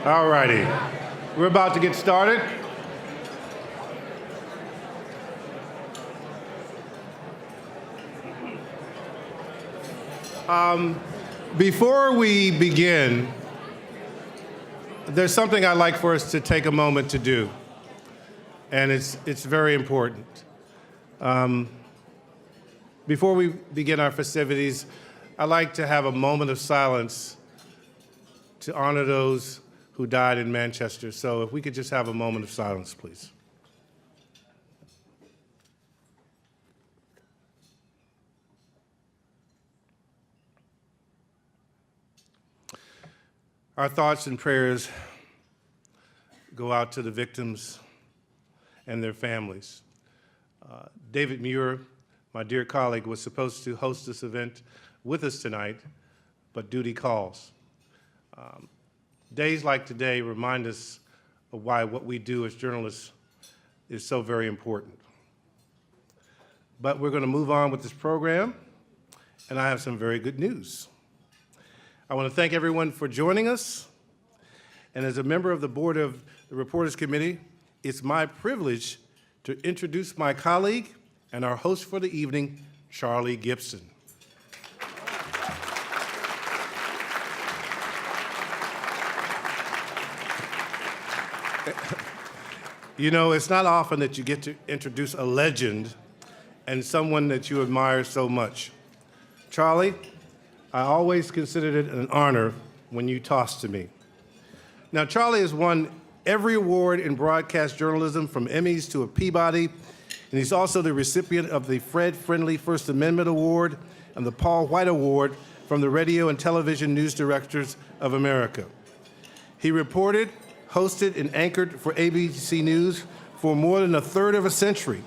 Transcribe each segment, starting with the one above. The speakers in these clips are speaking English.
All righty. We're about to get started. Before we begin, there's something I'd like for us to take a moment to do, and it's very important. Before we begin our festivities, I'd like to have a moment of silence to honor those who died in Manchester. So if we could just have a moment of silence, please. Our thoughts and prayers go out to the victims and their families. David Muir, my dear colleague, was supposed to host this event with us tonight, but duty calls. Days like today remind us of why what we do as journalists is so very important. But we're going to move on with this program, and I have some very good news. I want to thank everyone for joining us, and as a member of the board of the Reporters Committee, it's my privilege to introduce my colleague and our host for the evening, Charlie Gibson. You know, it's not often that you get to introduce a legend and someone that you admire so much. Charlie, I always considered it an honor when you tossed to me. Now, Charlie has won every award in broadcast journalism, from Emmys to a Peabody, and he's also the recipient of the Fred Friendly First Amendment Award and the Paul White Award from the Radio and Television News Directors of America. He reported, hosted, and anchored for ABC News for more than a third of a century,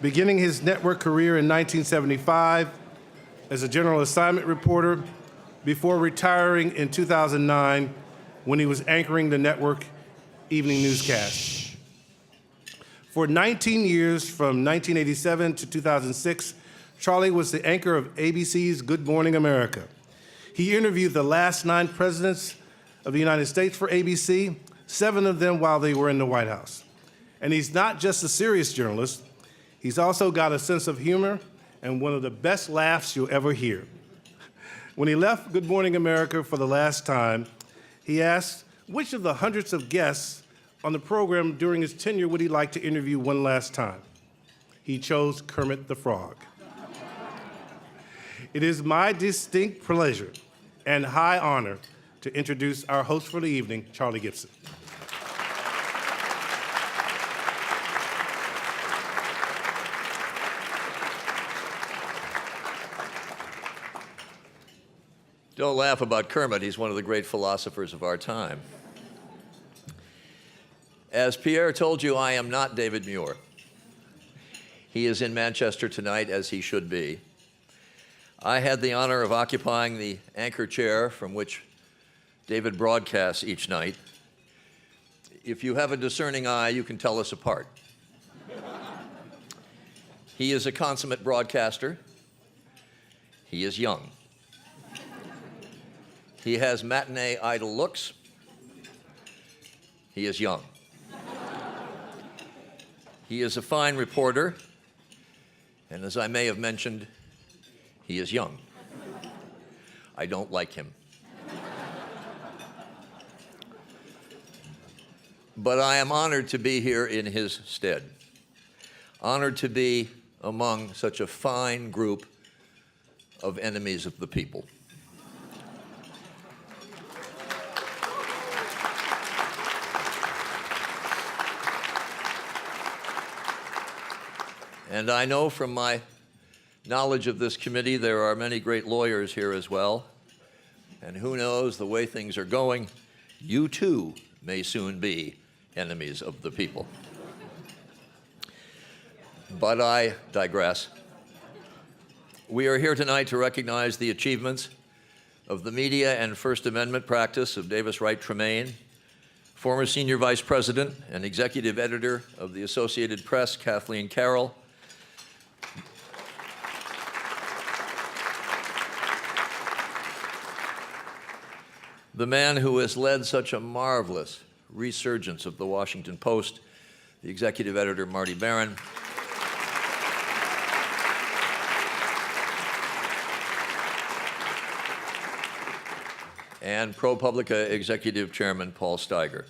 beginning his network career in 1975 as a general assignment reporter before retiring in 2009 when he was anchoring the network evening newscast. For 19 years, from 1987 to 2006, Charlie was the anchor of ABC's Good Morning America. He interviewed the last 9 presidents of the United States for ABC, 7 of them while they were in the White House. And he's not just a serious journalist, he's also got a sense of humor and one of the best laughs you'll ever hear. When he left Good Morning America for the last time, he asked which of the hundreds of guests on the program during his tenure would he like to interview one last time. He chose Kermit the Frog. It is my distinct pleasure and high honor to introduce our host for the evening, Charlie Gibson. Don't laugh about Kermit. He's one of the great philosophers of our time. As Pierre told you, I am not David Muir. He is in Manchester tonight, as he should be. I had the honor of occupying the anchor chair from which David broadcasts each night. If you have a discerning eye, you can tell us apart. He is a consummate broadcaster. He is young. He has matinee idol looks. He is young. He is a fine reporter, and as I may have mentioned, he is young. I don't like him. But I am honored to be here in his stead, honored to be among such a fine group of enemies of the people. And I know from my knowledge of this committee there are many great lawyers here as well. And who knows, the way things are going, you too may soon be enemies of the people. But I digress. We are here tonight to recognize the achievements of the media and First Amendment practice of Davis Wright Tremaine, former Senior Vice President and Executive Editor of the Associated Press, Kathleen Carroll, the man who has led such a marvelous resurgence of the Washington Post, the executive editor, Marty Baron, and ProPublica executive chairman, Paul Steiger.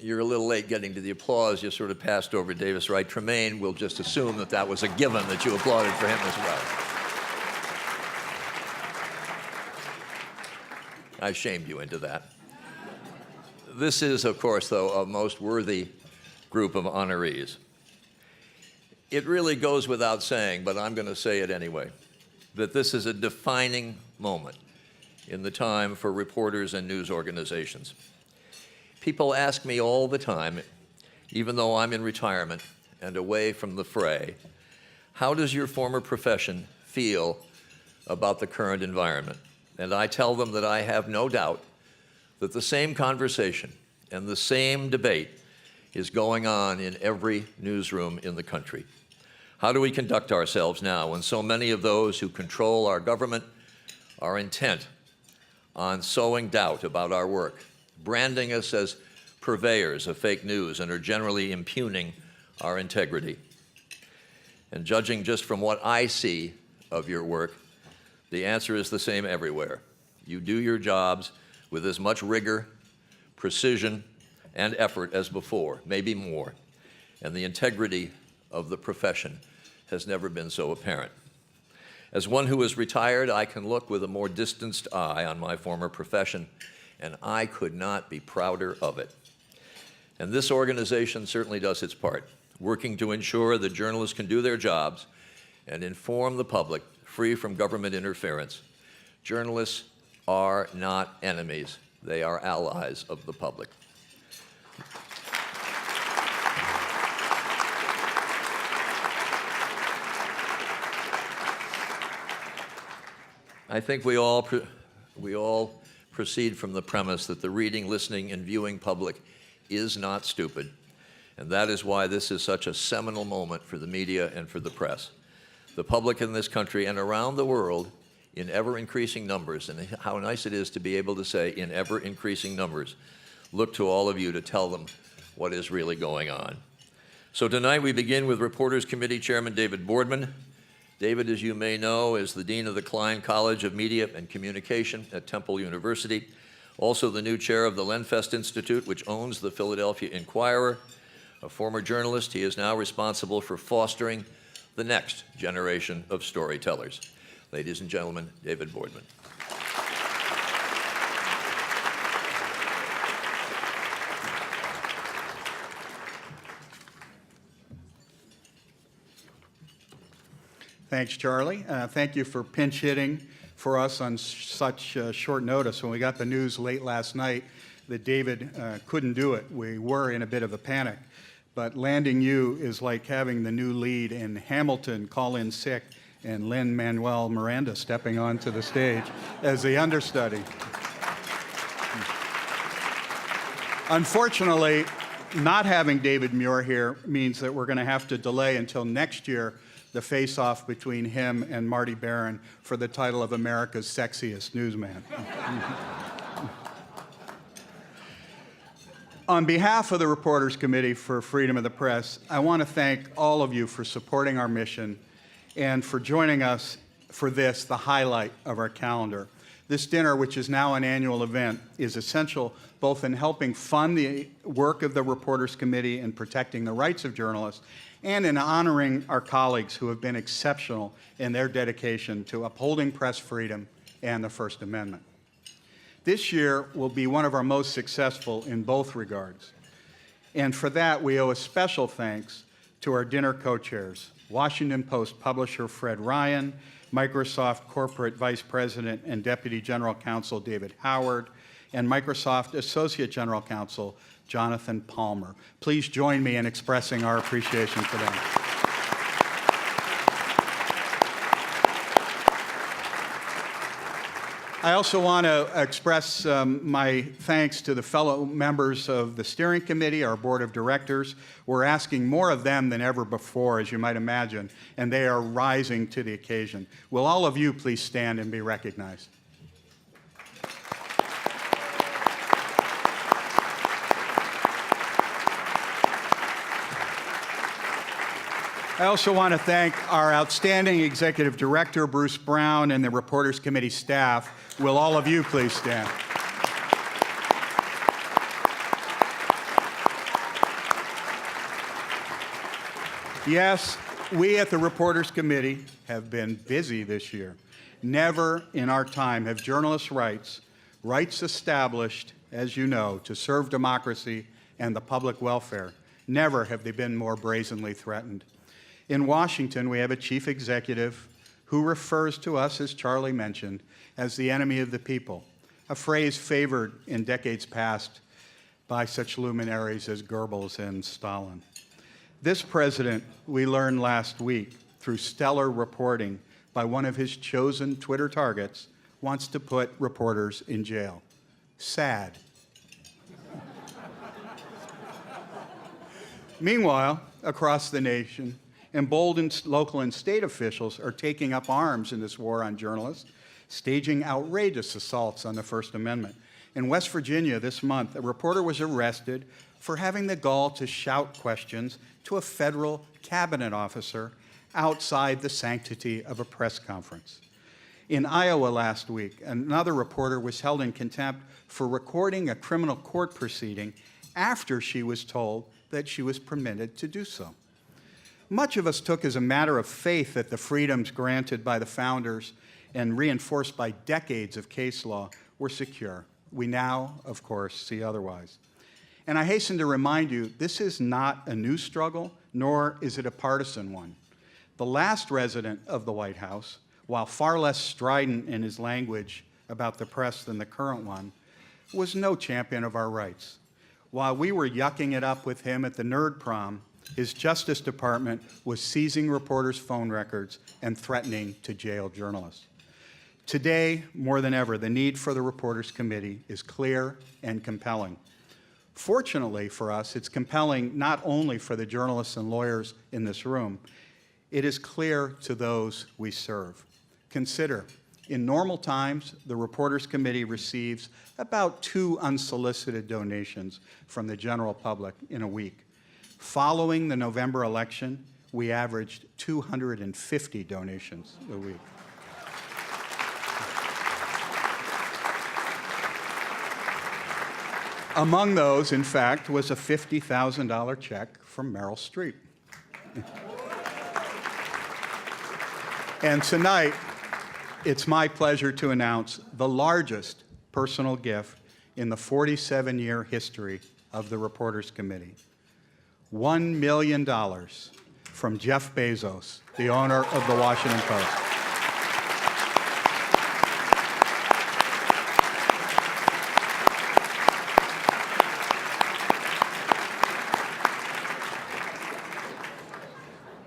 You're a little late getting to the applause. You sort of passed over Davis Wright Tremaine. We'll just assume that that was a given, that you applauded for him as well. I shamed you into that. This is, of course, though, a most worthy group of honorees. It really goes without saying, but I'm going to say it anyway, that this is a defining moment in the time for reporters and news organizations. People ask me all the time, even though I'm in retirement and away from the fray, how does your former profession feel about the current environment? And I tell them that I have no doubt that the same conversation and the same debate is going on in every newsroom in the country. How do we conduct ourselves now when so many of those who control our government are intent on sowing doubt about our work, branding us as purveyors of fake news, and are generally impugning our integrity? And judging just from what I see of your work, the answer is the same everywhere. You do your jobs with as much rigor, precision, and effort as before, maybe more. And the integrity of the profession has never been so apparent. As one who is retired, I can look with a more distanced eye on my former profession, and I could not be prouder of it. And this organization certainly does its part, working to ensure that journalists can do their jobs and inform the public free from government interference. Journalists are not enemies. They are allies of the public. I think we all proceed from the premise that the reading, listening, and viewing public is not stupid, and that is why this is such a seminal moment for the media and for the press. The public in this country and around the world in ever-increasing numbers, and how nice it is to be able to say in ever-increasing numbers, look to all of you to tell them what is really going on. So tonight we begin with Reporters Committee Chairman David Boardman. David, as you may know, is the Dean of the Klein College of Media and Communication at Temple University, also the new chair of the Lenfest Institute, which owns the Philadelphia Inquirer. A former journalist, he is now responsible for fostering the next generation of storytellers. Ladies and gentlemen, David Boardman. Thanks, Charlie. Thank you for pinch hitting for us on such short notice. When we got the news late last night that David couldn't do it, we were in a bit of a panic. But landing you is like having the new lead in Hamilton call in sick and Lin-Manuel Miranda stepping onto the stage as the understudy. Unfortunately, not having David Muir here means that we're going to have to delay until next year the face-off between him and Marty Baron for the title of America's Sexiest Newsman. On behalf of the Reporters Committee for Freedom of the Press, I want to thank all of you for supporting our mission and for joining us for this, the highlight of our calendar. This dinner, which is now an annual event, is essential both in helping fund the work of the Reporters Committee and protecting the rights of journalists, and in honoring our colleagues who have been exceptional in their dedication to upholding press freedom and the First Amendment. This year will be one of our most successful in both regards. And for that, we owe a special thanks to our dinner co-chairs, Washington Post publisher Fred Ryan, Microsoft Corporate Vice President and Deputy General Counsel David Howard, and Microsoft Associate General Counsel Jonathan Palmer. Please join me in expressing our appreciation for them. I also want to express my thanks to the fellow members of the steering committee, our board of directors. We're asking more of them than ever before, as you might imagine, and they are rising to the occasion. Will all of you please stand and be recognized? I also want to thank our outstanding executive director, Bruce Brown, and the Reporters Committee staff. Will all of you please stand? Yes, we at the Reporters Committee have been busy this year. Never in our time have journalists' rights established, as you know, to serve democracy and the public welfare, never have they been more brazenly threatened. In Washington, we have a chief executive who refers to us, as Charlie mentioned, as the enemy of the people, a phrase favored in decades past by such luminaries as Goebbels and Stalin. This president, we learned last week through stellar reporting by one of his chosen Twitter targets, wants to put reporters in jail. Sad. Meanwhile, across the nation, emboldened local and state officials are taking up arms in this war on journalists, staging outrageous assaults on the First Amendment. In West Virginia this month, a reporter was arrested for having the gall to shout questions to a federal cabinet officer outside the sanctity of a press conference. In Iowa last week, another reporter was held in contempt for recording a criminal court proceeding after she was told that she was permitted to do so. Much of us took as a matter of faith that the freedoms granted by the founders and reinforced by decades of case law were secure. We now, of course, see otherwise. And I hasten to remind you, this is not a new struggle, nor is it a partisan one. The last resident of the White House, while far less strident in his language about the press than the current one, was no champion of our rights. While we were yucking it up with him at the Nerd Prom, his Justice Department was seizing reporters' phone records and threatening to jail journalists. Today, more than ever, the need for the Reporters Committee is clear and compelling. Fortunately for us, it's compelling not only for the journalists and lawyers in this room, it is clear to those we serve. Consider, in normal times, the Reporters Committee receives about 2 unsolicited donations from the general public in a week. Following the November election, we averaged 250 donations a week. Among those, in fact, was a $50,000 check from Meryl Streep. And tonight, it's my pleasure to announce the largest personal gift in the 47-year history of the Reporters Committee. $1 million from Jeff Bezos, the owner of the Washington Post.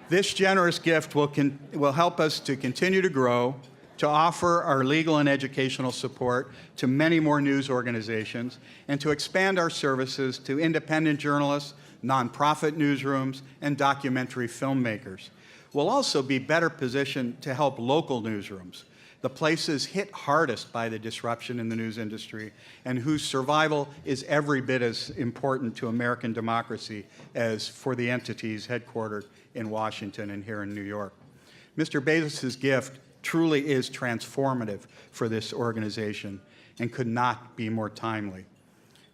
This generous gift will help us to continue to grow, to offer our legal and educational support to many more news organizations, and to expand our services to independent journalists, nonprofit newsrooms, and documentary filmmakers. We'll also be better positioned to help local newsrooms, the places hit hardest by the disruption in the news industry and whose survival is every bit as important to American democracy as for the entities headquartered in Washington and here in New York. Mr. Bezos' gift truly is transformative for this organization and could not be more timely.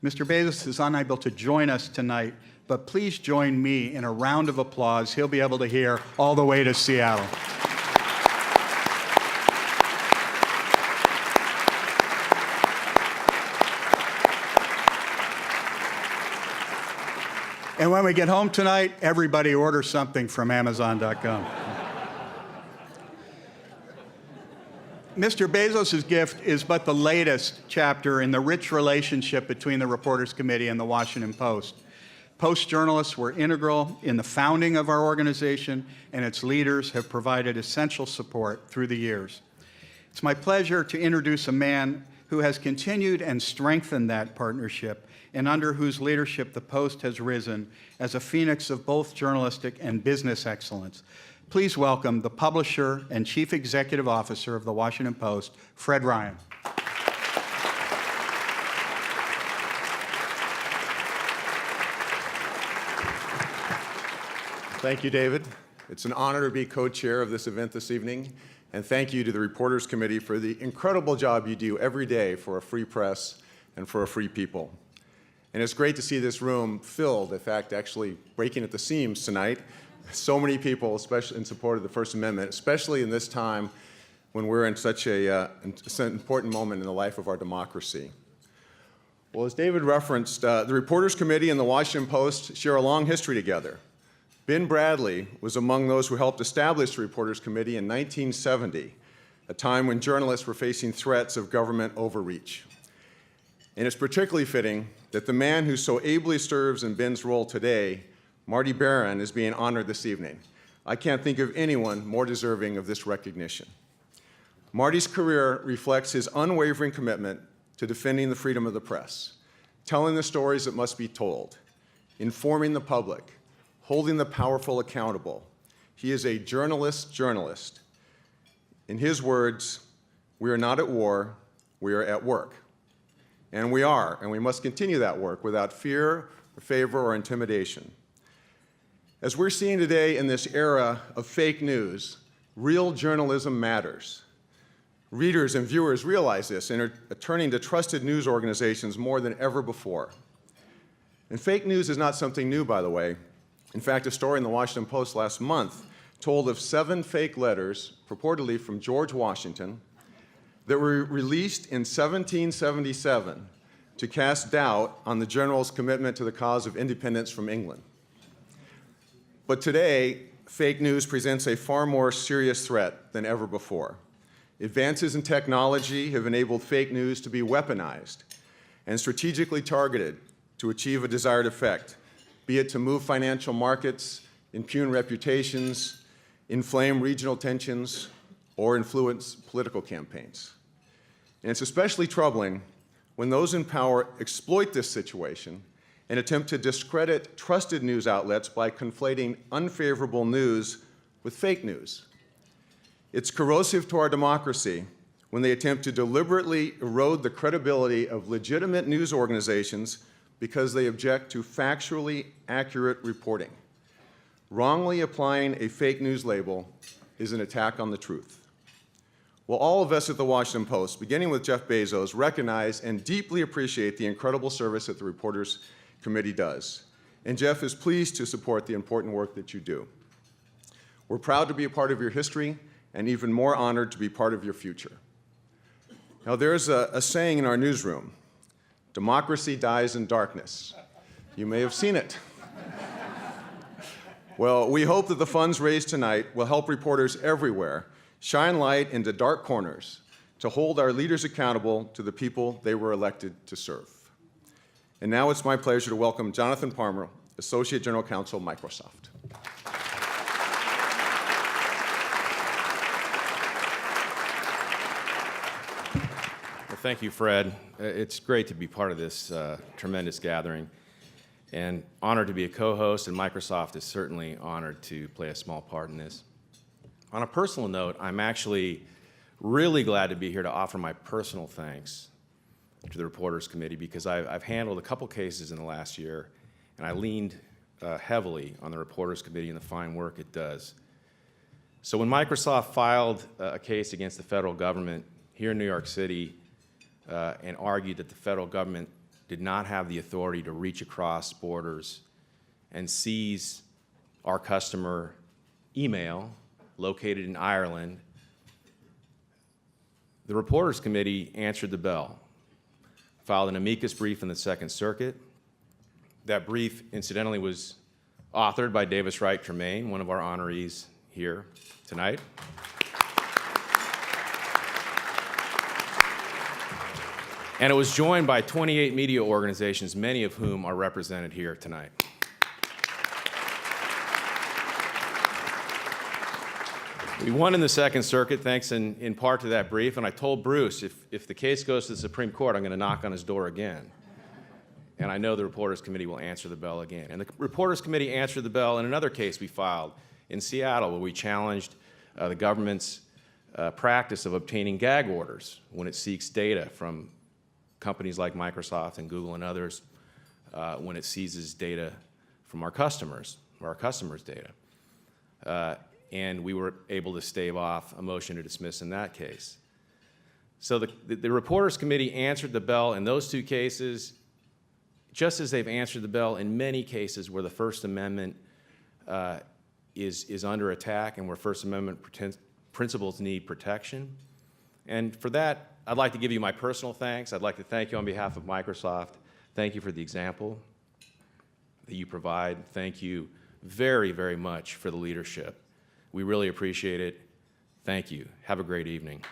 Mr. Bezos is unable to join us tonight, but please join me in a round of applause he'll be able to hear all the way to Seattle. And when we get home tonight, everybody order something from Amazon.com. Mr. Bezos' gift is but the latest chapter in the rich relationship between the Reporters Committee and the Washington Post. Post journalists were integral in the founding of our organization, and its leaders have provided essential support through the years. It's my pleasure to introduce a man who has continued and strengthened that partnership and under whose leadership the Post has risen as a phoenix of both journalistic and business excellence. Please welcome the publisher and chief executive officer of the Washington Post, Fred Ryan. Thank you, David. It's an honor to be co-chair of this event this evening, and thank you to the Reporters Committee for the incredible job you do every day for a free press and for a free people. And it's great to see this room filled, in fact, actually breaking at the seams tonight. So many people, especially in support of the First Amendment, especially in this time when we're in such an important moment in the life of our democracy. Well, as David referenced, the Reporters Committee and the Washington Post share a long history together. Ben Bradley was among those who helped establish the Reporters Committee in 1970, a time when journalists were facing threats of government overreach. And it's particularly fitting that the man who so ably serves in Ben's role today, Marty Barron, is being honored this evening. I can't think of anyone more deserving of this recognition. Marty's career reflects his unwavering commitment to defending the freedom of the press, telling the stories that must be told, informing the public, holding the powerful accountable. He is a journalist's journalist. In his words, we are not at war, we are at work. And we are, and we must continue that work without fear, or favor, or intimidation. As we're seeing today in this era of fake news, real journalism matters. Readers and viewers realize this and are turning to trusted news organizations more than ever before. And fake news is not something new, by the way. In fact, a story in the Washington Post last month told of 7 fake letters, purportedly from George Washington, that were released in 1777 to cast doubt on the general's commitment to the cause of independence from England. But today, fake news presents a far more serious threat than ever before. Advances in technology have enabled fake news to be weaponized and strategically targeted to achieve a desired effect, be it to move financial markets, impugn reputations, inflame regional tensions, or influence political campaigns. And it's especially troubling when those in power exploit this situation and attempt to discredit trusted news outlets by conflating unfavorable news with fake news. It's corrosive to our democracy when they attempt to deliberately erode the credibility of legitimate news organizations because they object to factually accurate reporting. Wrongly applying a fake news label is an attack on the truth. Well, all of us at the Washington Post, beginning with Jeff Bezos, recognize and deeply appreciate the incredible service that the Reporters Committee does. And Jeff is pleased to support the important work that you do. We're proud to be a part of your history and even more honored to be part of your future. Now, there's a saying in our newsroom, democracy dies in darkness. You may have seen it. Well, we hope that the funds raised tonight will help reporters everywhere shine light into dark corners to hold our leaders accountable to the people they were elected to serve. And now it's my pleasure to welcome Jonathan Palmer, Associate General Counsel, Microsoft. Well, thank you, Fred. It's great to be part of this tremendous gathering, and honored to be a co-host, and Microsoft is certainly honored to play a small part in this. On a personal note, I'm actually really glad to be here to offer my personal thanks to the Reporters Committee because I've handled a couple cases in the last year, and I leaned heavily on the Reporters Committee and the fine work it does. So when Microsoft filed a case against the federal government here in New York City and argued that the federal government did not have the authority to reach across borders and seize our customer email located in Ireland, the Reporters Committee answered the bell, filed an amicus brief in the Second Circuit. That brief, incidentally, was authored by Davis Wright Tremaine, one of our honorees here tonight. And it was joined by 28 media organizations, many of whom are represented here tonight. We won in the Second Circuit thanks in part to that brief, and I told Bruce if the case goes to the Supreme Court, I'm going to knock on his door again. And I know the Reporters Committee will answer the bell again. And the Reporters Committee answered the bell in another case we filed in Seattle where we challenged the government's practice of obtaining gag orders when it seeks data from companies like Microsoft and Google and others when it seizes data from our customers or our customers' data. And we were able to stave off a motion to dismiss in that case. So the Reporters Committee answered the bell in those two cases, just as they've answered the bell in many cases where the First Amendment is under attack and where First Amendment principles need protection. And for that, I'd like to give you my personal thanks. I'd like to thank you on behalf of Microsoft. Thank you for the example that you provide. Thank you very, very much for the leadership. We really appreciate it. Thank you. Have a great evening.